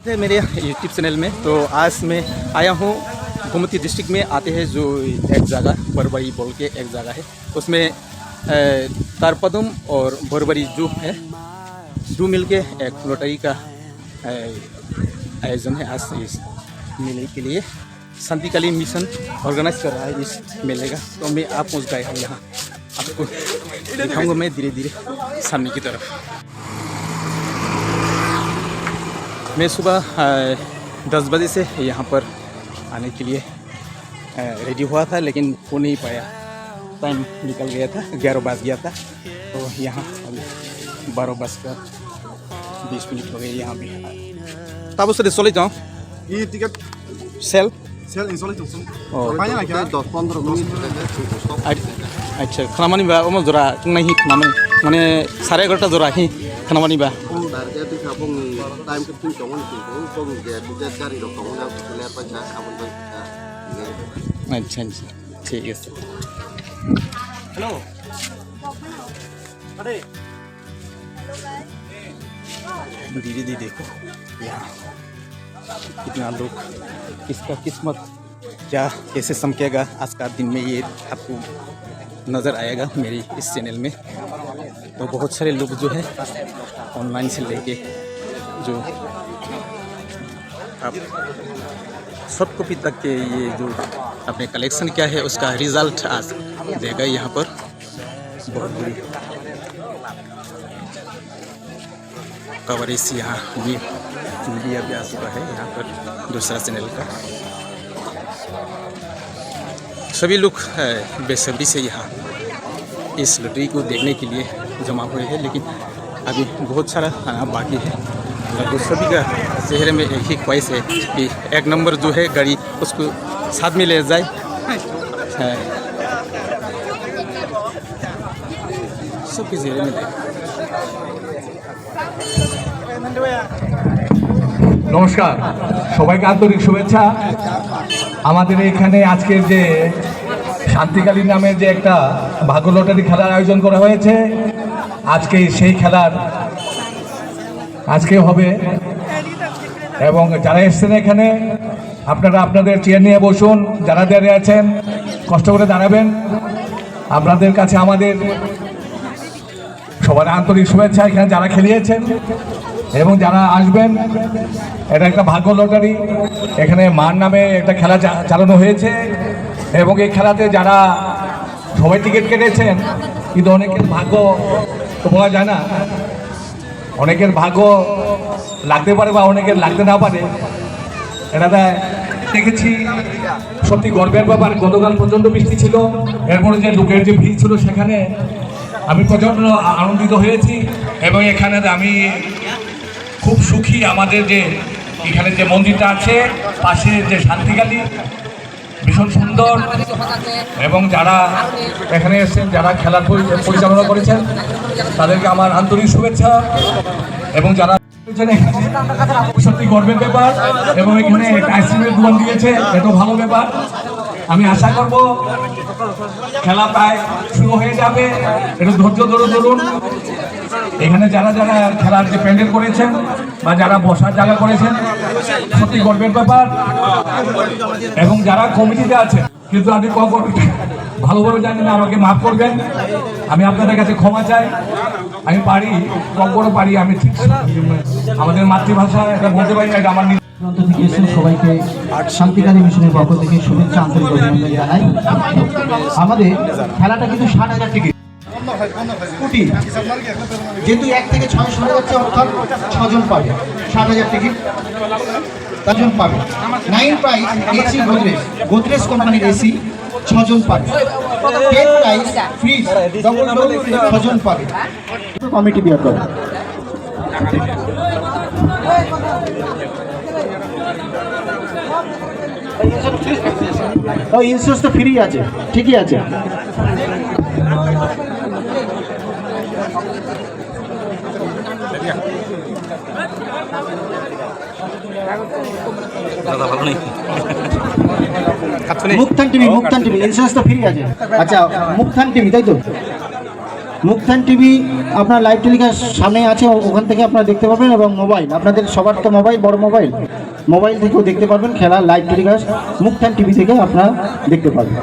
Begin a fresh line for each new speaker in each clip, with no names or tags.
है मेरे YouTube channel में। तो आज मैं आया हूँ गोमती डिस्ट्रिक्ट में आते हैं जो एक जगह बरबरी बोल के एक जगह है, उसमें तारपदम और बरबरी जो है दो मिल के एक लॉटरी का आयोजन है। आज इस मेले के लिए शांतिकाली मिशन ऑर्गेनाइज कर रहा है इस मेले का। तो मैं आप पहुँच गए हैं यहाँ, आपको दिखाऊंगा मैं धीरे धीरे सामने की तरफ। मैं सुबह 10 बजे से यहाँ पर आने के लिए रेडी हुआ था, लेकिन हो नहीं पाया, टाइम निकल गया था, 11 बज गया था। तो यहाँ अभी 12:20 हो गए यहाँ भी। तब उससे चले जाऊँ
ये टिकट
सेल
इंस्टॉलेशन 10-15 मिनट।
अच्छा खाना बा ओम जरा नहीं खाना माने 11:30 जरा ही खाना बा
टाइम के फिर कौन गाड़ी
अच्छा अच्छा ठीक है सर। हेलो अरे धीरे धीरे देखो यहाँ कितना लोग, किसका किस्मत क्या कैसे चमकेगा आज का दिन में, ये आपको नज़र आएगा मेरी इस चैनल में। तो बहुत सारे लोग जो है ऑनलाइन से लेके जो आप सॉफ्ट कॉपी तक के ये जो अपने कलेक्शन क्या है उसका रिज़ल्ट आज देगा यहाँ पर। बहुत बड़ी कवरेज यहाँ भी मीडिया भी आ चुका है यहाँ पर दूसरा चैनल का। सभी लोग बेसब्री से यहाँ इस लॉटरी को देखने के लिए जमा हुए हैं, लेकिन अभी बहुत सारा बाकी है। लगभग सभी का चेहरे में एक ही ख्वाहिश है कि एक नंबर जो है गाड़ी उसको साथ में ले जाए। सबके चेहरे में
নমস্কার, সবাইকে আন্তরিক শুভেচ্ছা। আমাদের এখানে আজকের যে শান্তিকালী নামের যে একটা ভাগ্য লটারি খেলার আয়োজন করা হয়েছে, আজকে সেই খেলার আজকে হবে। এবং যারা এসছেন এখানে আপনারা আপনাদের চেয়ার নিয়ে বসুন, যারা দাঁড়িয়ে আছেন কষ্ট করে দাঁড়াবেন। আপনাদের কাছে আমাদের সবার আন্তরিক শুভেচ্ছা। এখানে যারা খেলিয়েছেন এবং যারা আসবেন, এটা একটা ভাগ্য লটারি, এখানে মার নামে একটা খেলা চালানো হয়েছে। এবং এই খেলাতে যারা সবাই টিকিট কেটেছেন, কিন্তু অনেকের ভাগ্য তো বলা যায় না, অনেকের ভাগ্য লাগতে পারে বা অনেকের লাগতে না পারে। এটা দেখেছি সত্যি গর্বের ব্যাপার। গতকাল প্রচণ্ড বৃষ্টি ছিল, এরপরে যে লোকের যে ভিড় ছিল সেখানে আমি প্রচণ্ড আনন্দিত হয়েছি। এবং এখানে আমি খুব সুখী, আমাদের যে এখানে যে মন্দিরটা আছে পাশে যে শান্তিকালী ভীষণ সুন্দর। এবং যারা এখানে এসেছেন, যারা খেলার পরিচালনা করেছেন তাদেরকে আমার আন্তরিক শুভেচ্ছা। এবং যারা সত্যি গর্বের ব্যাপার। এবং এখানে আইসক্রিমের দোকান দিয়েছে, এত ভালো ব্যাপার। আমি আশা করব খেলা প্রায় শুরু হয়ে যাবে, একটু ধৈর্য ধরুন। এখানে যারা যারা খেলার যে প্যান্ডেল করেছেন বা যারা বসার জায়গা করেছেন, সত্যি গর্বের ব্যাপার। এবং যারা কমিটিতে আছে, কিন্তু আমি ভালোভাবে জানি না, আমাকে মাফ করবেন, আমি আপনাদের কাছে ক্ষমা চাই। আমি পারি, কম বড় পারি, আমি ঠিক আমাদের মাতৃভাষা এটা বলতে পারি না, এটা আমার
সবাইকে শান্তিকালী মিশনের পক্ষ থেকে শুভেচ্ছা, আন্তরিক অভিনন্দন জানাই। আমাদের খেলাটা কিন্তু 60,000 টিকিট কোটি, যেহেতু 1 থেকে 6 শোনা যাচ্ছে, অর্থাৎ 6 জন পাবে 60,000 টিকিট, 10 জন পাবে। 9 প্রাইজ এসি গোদরেজ কোম্পানির এসি 6 জন পাবে। 10 প্রাইজ ফ্রিজ ডবল ডোর 6 জন পাবে। কমিটি বিয়ার করে ও ইন্স্যুরেন্স তো ফ্রি আছে, ঠিকই আছে। মুক্তান টিভি ইন্স্যুরেন্স তো ফ্রি আছে। আচ্ছা মুক্তান টিভি, তাই তো? মুক্তান টিভি আপনার লাইভ টেলিকাস্ট সামনে আছে, ওখান থেকে আপনারা দেখতে পাবেন। এবং মোবাইল, আপনাদের সবার তো মোবাইল, বড় মোবাইল, মোবাইল থেকেও দেখতে পারবেন খেলা লাইভ টেলিকাস্ট মুক্তান টিভি থেকে আপনারা দেখতে পারবেন।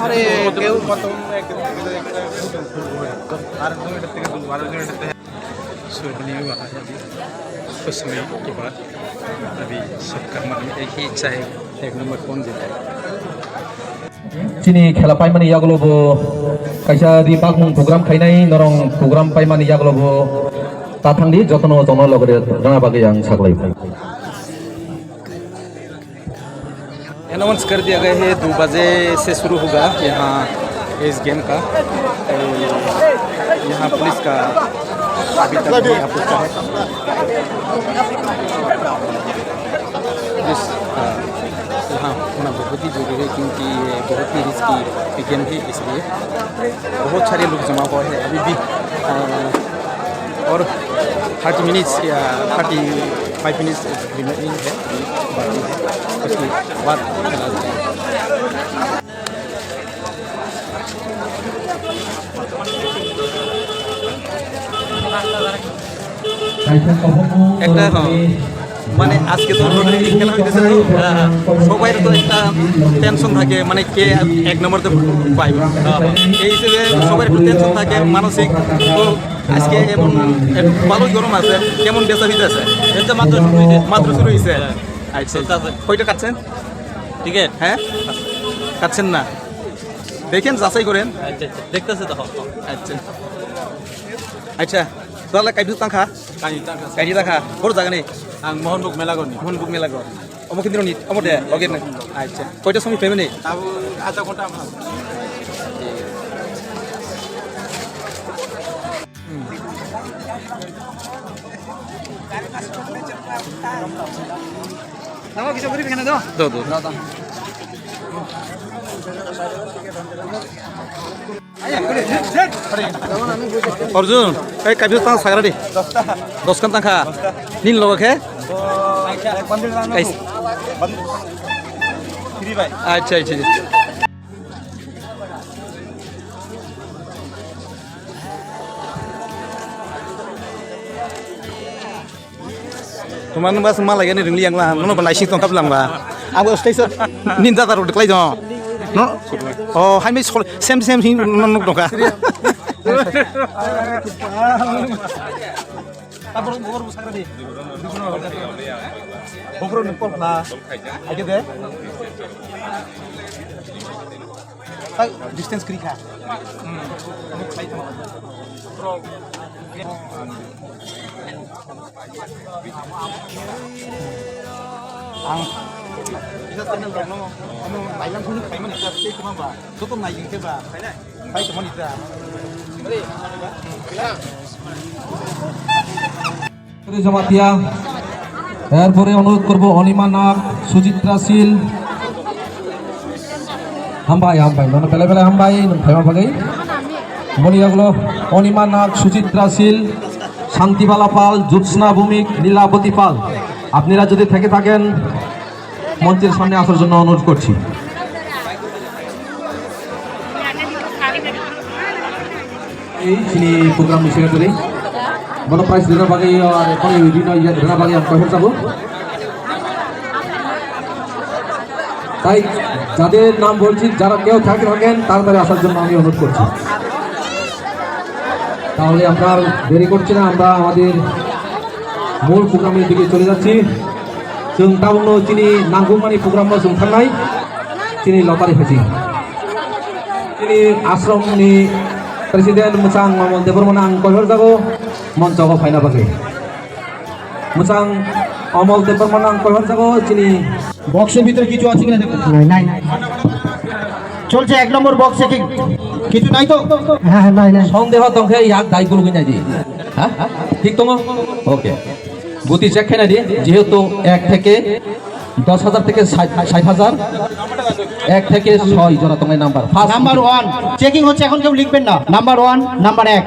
আরে কেউ सुरभि वहाँ अभी कुछ समय के बाद अभी सबका मन में एक ही इच्छा है, 1 नंबर कौन जिताएगा।
Sini khela paimani yagulo bo kaisa di bagmung program khainai norong program paimani yagulo bo tathangdi jotono jono logore rana bagi yang saklai.
Announce कर दिया गया है 2 बजे से शुरू होगा यहाँ इस गेम का। यहाँ पुलिस का अभी तक नहीं आ पहुँचा है। यहाँ होना बहुत ही जरूरी है क्योंकि ये बहुत ही रिस्की गेम है, इसलिए बहुत सारे लोग जमा हुआ है अभी भी। और 30 मिनट्स या 35 मिनट्स रिमेनिंग है, बाकी है, उसके बाद खेला जाएगा। একটা মানে আজকে তো খেলা হইতেছে, সবাই তো একটা টেনশন থাকে, মানে কে 1 নম্বরতে পাইবে, এই হিসেবে সবার একটু টেনশন থাকে মানসিক। তো আজকে এমন ভালোই গরম আছে, কেমন বেচা হইতেছে? মাত্র শুরু হয়েছে। আচ্ছা, কয়টা কাটছেন টিকিট? হ্যাঁ, কাটছেন না, দেখেন যাচাই করেন, দেখতেছে তো। আচ্ছা আচ্ছা, তাহলে কাইদু তাংখা কাইদি তাংখা বড় জায়গা নেই। आं महनबुक मेलागर अमुक दिन नि अमुक दे लगे न। अच्छा, कयटा समय पेमेन्ट नि? अब आधा घन्टा नामा किसा गरि बेखाना दो अर्जुन कई काफी तांग सागरा दे 10 kan tangka nin lo ke अच्छा अच्छा Tuman bas malah ya nih ringli yang lah, nono penlaising tongkap lang lah. Aku stay ninja taruh deklai dong. No, oh, hai mis same sih nono tongka. Tabur besar tadi. Bokro nempel lah. Aja deh. Distance kerika. Bisa channel dong, no, bayang pun kayak mana kita stay cuma bah, tu tuh naik ke bah, baik cuma itu.
Jamatia এরপরে অনুরোধ করব অনিমা নাগ, সুচিত্রা শীল, হামবাই মানে বেলা বেলা হামবাই FEMA ভাগাই মনিয়াগুলো Anima নাগ, সুচিত্রা শীল, শান্তিবালা পাল, জ্যোৎস্না ভৌমিক, লীলাবতী পাল। আপনারা যদি থেকে থাকেন মঞ্চের সামনে আসার জন্য অনুরোধ করছি। এই sini program misalnya tadi mana price dana bagi kon dino ya dana bagi yang কয়টা যাব তাই যাদের নাম বলছি যারা কেউ থাকেন তাড়াতাড়ি আসার জন্য আমি অনুরোধ করছি। তাহলে আমরা দেরি করছি না, আমরা আমাদের মূল প্রোগ্রামের দিকে চলে যাচ্ছি। जों टाउनाव दिनै नांगौमानि प्रग्रामाव जों थांनाय दिनै लटारि होसै दिनै आश्रमनि प्रेसिडेंट मोजां मामल देबरमोना आं कयहर जागो मঞ্চआव फायना बागै मोजां अमल देबरमोना आं कयहर जागो दिनै
বক্সের ভিতরে কিছু আছে কিনা দেখুন। নাই চলছে 1 নম্বর বক্সে কিছু নাই তো? হ্যাঁ নাই
সন্দেহ দংখে ইয়াক দাই গুলো কিনা দি হ্যাঁ ঠিক তো ওকে গতি চেক খাই না দিয়ে যেহেতু 1 থেকে
10,000 থেকে 60,000, 1 থেকে 6 জোড়া তোমার নাম্বার। ফার্স্ট
নাম্বার 1 চেকিং হচ্ছে, এখন কেউ লিখবেন না। Number 1, number 1,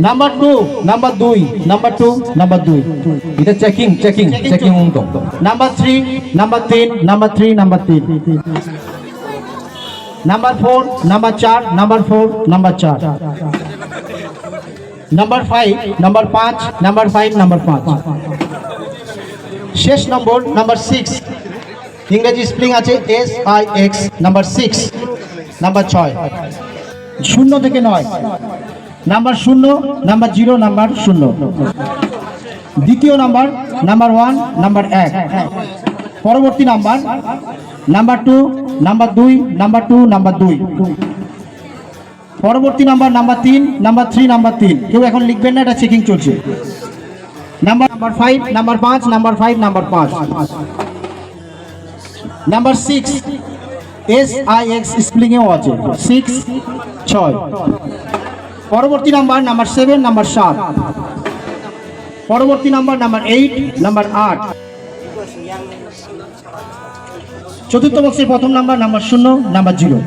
number 2, number 2, number 2, number 2,
এটা চেকিং অঙ্ক।
Number 3, number 3, number 3, number 3, number 4, number 4, number 4, number 4, number 5, number 5, number 5, number 5, শেষ নম্বর নাম্বার 6, ইংরেজি স্প্লিং আছে SIX, নাম্বার 6, নাম্বার 6, 0 থেকে 9, নাম্বার 0, নাম্বার 0, নাম্বার 0, দ্বিতীয় নাম্বার, নাম্বার 1, নাম্বার 1, পরবর্তী number, number 2, number 2, number 2, number 2, পরবর্তী number, number 3, number 3, number 3। কেউ এখন লিখবেন না, এটা চেকিং চলছে। Number 5, number 5, number 5, number 5, number 6 SIX স্প্লিংয়েও আছে, 6, 6। পরবর্তী নাম্বার, নাম্বার 7, নাম্বার 7, পরবর্তী নাম্বার, নাম্বার 8, নাম্বার 8, চতুর্থ বক্সের প্রথম নাম্বার, নাম্বার 0, নাম্বার 0,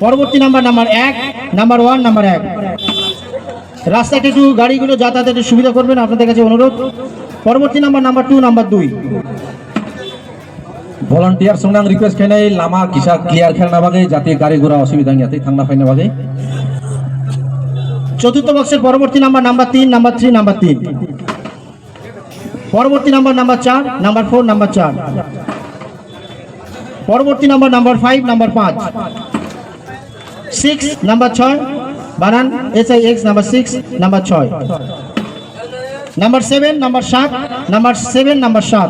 পরবর্তী নাম্বার, নাম্বার 1, নাম্বার 1, নাম্বার 1। রাস্তায় একটু গাড়িগুলো যাতায়াতের সুবিধা করবেন, আপনাদের কাছে অনুরোধ। পরবর্তী নাম্বার, নাম্বার 2, নাম্বার 2।
ভলান্টিয়ার संनां रिक्वेस्ट खानाय लामा किसा क्लियर खेलना बागै जाते गाड़ी घोड़ा असुविधा गैया थांना फायना बागै।
চতুর্থ বক্সের পরবর্তী নাম্বার, নাম্বার 3, নাম্বার 3, নাম্বার 3, পরবর্তী নাম্বার, নাম্বার 4, নাম্বার 4, নাম্বার 4, পরবর্তী নাম্বার, নাম্বার 5, নাম্বার 5, 6, নাম্বার 6, বানান SIX, number 6, number 6, number 7, number 7, number 7, number 7,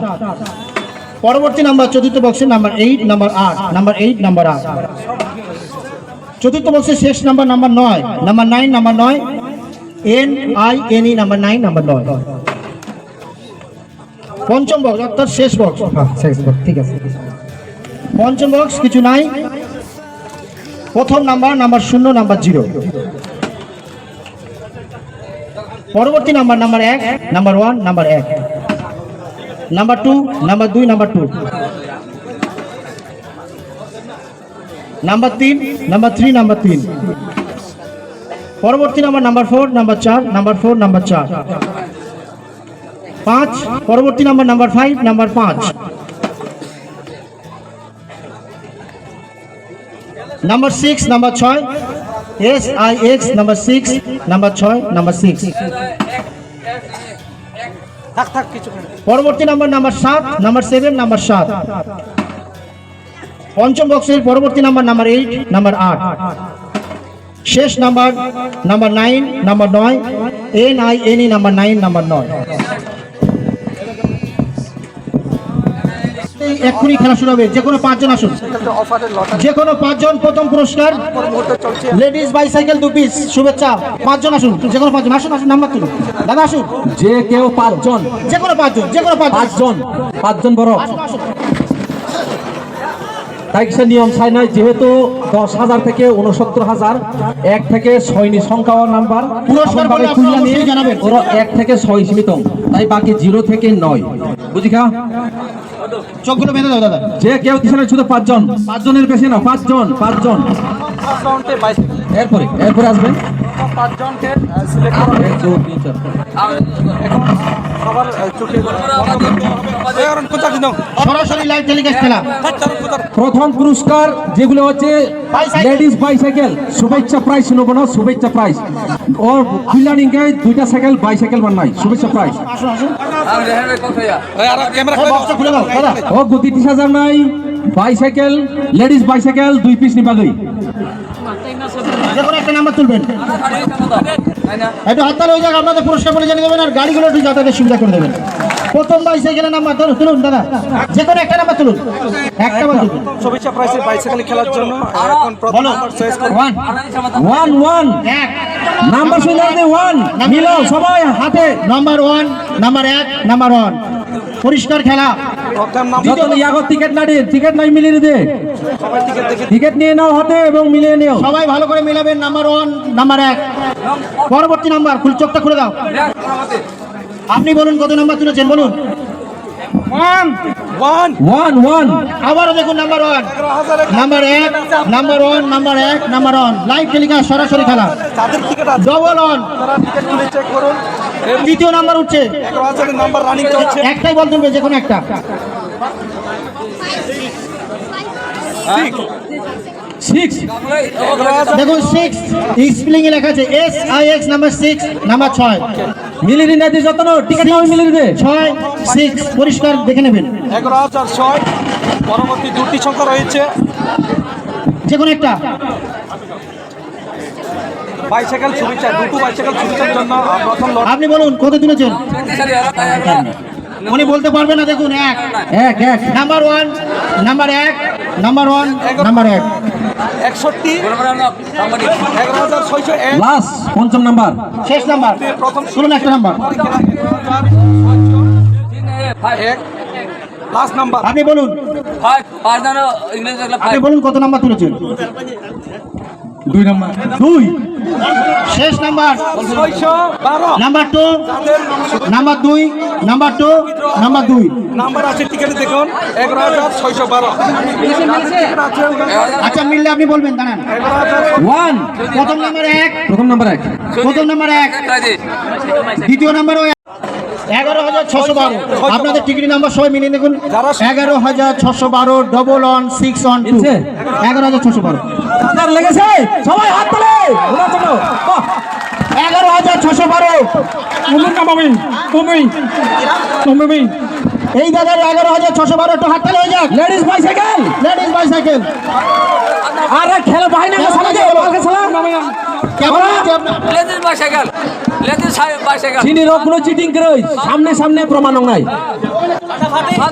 পরবর্তী নাম্বার চতুর্থ বক্সের নাম্বার 8, নাম্বার 8, নাম্বার 8, নাম্বার 8, চতুর্থ বক্সের শেষ number, number 9, number 9, number 9, NINE, number 9, number 9। পঞ্চম বক্স অর্থাৎ শেষ বক্স, ঠিক আছে। পঞ্চম বক্স কিছু নাই। প্রথম নাম্বার, নাম্বার 0, নাম্বার 0, পরবর্তী number, number 1, number 1, number 1, number 2, number 2, number 2, number 3, number 3, number 3, পরবর্তী number, number 4, number 4, number 4, number 4, 5, পরবর্তী number, number 5, number 5, number 6, number 6 SIX, number 6, number 6, number 6, পরবর্তী নাম্বার, নাম্বার 7, নাম্বার 7, নাম্বার 7, পঞ্চম বক্সের পরবর্তী number, number 8, number 8, শেষ number, number 9, number 9, NINE, number 9, number 9। এক্ষুনি খেলা শুরু হবে। যে কোনো 5 জন আসুন, যে কোনো 5 জন। প্রথম পুরস্কার লেডিস বাইসাইকেল 2 পিস, শুভেচ্ছা। 5 জন আসুন, যে কোনো 5 জন আসুন, আসুন নাম্বার তুলুন। দাদা আসুন,
যে কেউ 5 জন,
যে কোনো 5 জন, যে কোনো 5 জন,
5 জন বড় তাই সে নিয়ম চাই নাই। যেহেতু 10,000 থেকে 69,000, 1 থেকে 6 সংখ্যা নাম্বার
পুরস্কার বলে আপনারা অবশ্যই জানাবেন।
ওরা 1 থেকে 6 সীমিত, তাই বাকি 0 থেকে 9, বুঝিখা?
চোখগুলো বেঁধে দাও দাদা।
যে কেউ দিছে না, শুধু 5 জন, 5 জনের বেশি না, 5 জন, 5 জন। এরপরে আসবেন
5 জনকে সিলেক্ট করা
1, 2, 3, 4।
এখন সবার চোখে
সরাসরি লাইভ টেলিকাস্ট খেলা।
প্রথম পুরস্কার যেগুলো হচ্ছে লেডিস বাইসাইকেল, শুভেচ্ছা প্রাইজ নেব না, শুভেচ্ছা প্রাইজ। ও কল্যাণীকে 2টা সাইকেল বাইসাইকেল বানাই, শুভেচ্ছা প্রাইজ।
বক্সটা খুলে দাও দাদা।
ও গতি 30,000 নাই, বাইসাইকেল, লেডিস বাইসাইকেল 2 পিস নিবা গই।
যে কোনো একটা নাম্বার তুলবেন। একটু হাততালি হয়ে যাক, আপনাদের পুরস্কার বলে জানিয়ে দেবেন, আর গাড়িগুলো একটু যাতায়াতের সুবিধা করে দেবেন। প্রথম বাইসাইকেলের নাম্বার তুলুন দাদা, যে কোনো একটা নাম্বার তুলুন, একটা বার তুলুন।
শুভেচ্ছা প্রাইসের বাইসাইকেল খেলার জন্য এখন প্রথম নাম্বার চয়েস করুন।
1
এক
নাম্বার শুনে 1 মিলো সবাই হাতে।
নাম্বার 1, নাম্বার 1, নাম্বার 1, পরিষ্কার খেলা।
প্রথম নাম্বার
যত ইয়াগো টিকিট না দিয়ে, টিকিট নাই মিলিয়ে দে,
সবাই টিকিট দেখে
টিকিট নিয়ে নাও হাতে এবং মিলিয়ে নিও।
সবাই ভালো করে মিলাবেন। নাম্বার 1, নাম্বার 1, পরবর্তী নাম্বার। চোখটা খুলে দাও। আপনি বলুন কত নাম্বার তুলেছেন বলুন।
ওয়ান
ওয়ান ওয়ান
আবারও দেখুন নাম্বার ওয়ান, নাম্বার এক, নাম্বার ওয়ান, নাম্বার এক, নাম্বার ওয়ান। লাইভ টেলিকাস্ট, সরাসরি খেলা,
যাদের টিকিট আছে
ডবল অন।
তারা টিকিট তুলে চেক করুন।
তৃতীয় নাম্বার উঠছে,
11,000 নাম্বার রানিং চলছে।
একটাই বল তুলবে, যে কোনো একটা।
সিক্স
দেখুন 6 স্প্লিং এ লেখা আছে SIX, নাম্বার 6, নাম্বার 6,
মিলিয়ে না দিয়ে যত টিকিট আমি মিলিয়ে দে
6, 6 পরিষ্কার দেখে নেবেন,
11,006। পরবর্তী দুটি সংখ্যা রয়েছে
যে কোনো একটা।
বাইসাইকেল শুভেচ্ছা, দুটো বাইসাইকেল শুভেচ্ছার জন্য প্রথম লট।
আপনি বলুন কত তুলেছেন, উনি বলতে পারবে না। দেখুন এক,
এক এক
নাম্বার ওয়ান, নাম্বার এক, নাম্বার ওয়ান, নাম্বার এক।
61, 11,601।
লাস্ট পঞ্চম নাম্বার
শেষ নাম্বার,
প্রথম
তুলুন একটা নাম্বার।
Last number.
আপনি বলুন, আপনি বলুন কত নাম্বার তুলেছেন।
2 নাম্বার
2 শেষ number,
612।
Number 2, number 2, number 2, number 2।
Number আছে টিকিটে দেখুন 11,612।
আচ্ছা মিললে আপনি বলবেন, দাঁড়ান।
1
প্রথম নাম্বার 1,
প্রথম নাম্বার 1
প্রথম নাম্বার 1, দ্বিতীয় নাম্বারও 11,612। আপনাদের টিকিট নাম্বার সবাই মিলিয়ে দেখুন, 11,612, ডবল অন 6 অন 2, 11,612।
হাজার লেগেছে সবাই হাত তোলে ওরা চলো
11,612। এই দাদার 11,612, একটু হাততালি হয়ে যাক।
লেডিস বাইসাইকেল
লেডিস বাইসাইকেল
আরে খেলা বাইনা সালা দে বালকে সালা
কেমন হচ্ছে আপনার?
লেডিস বাইসাইকেল
চিনি রকম চিটিং করে সামনে সামনে প্রমাণ নাই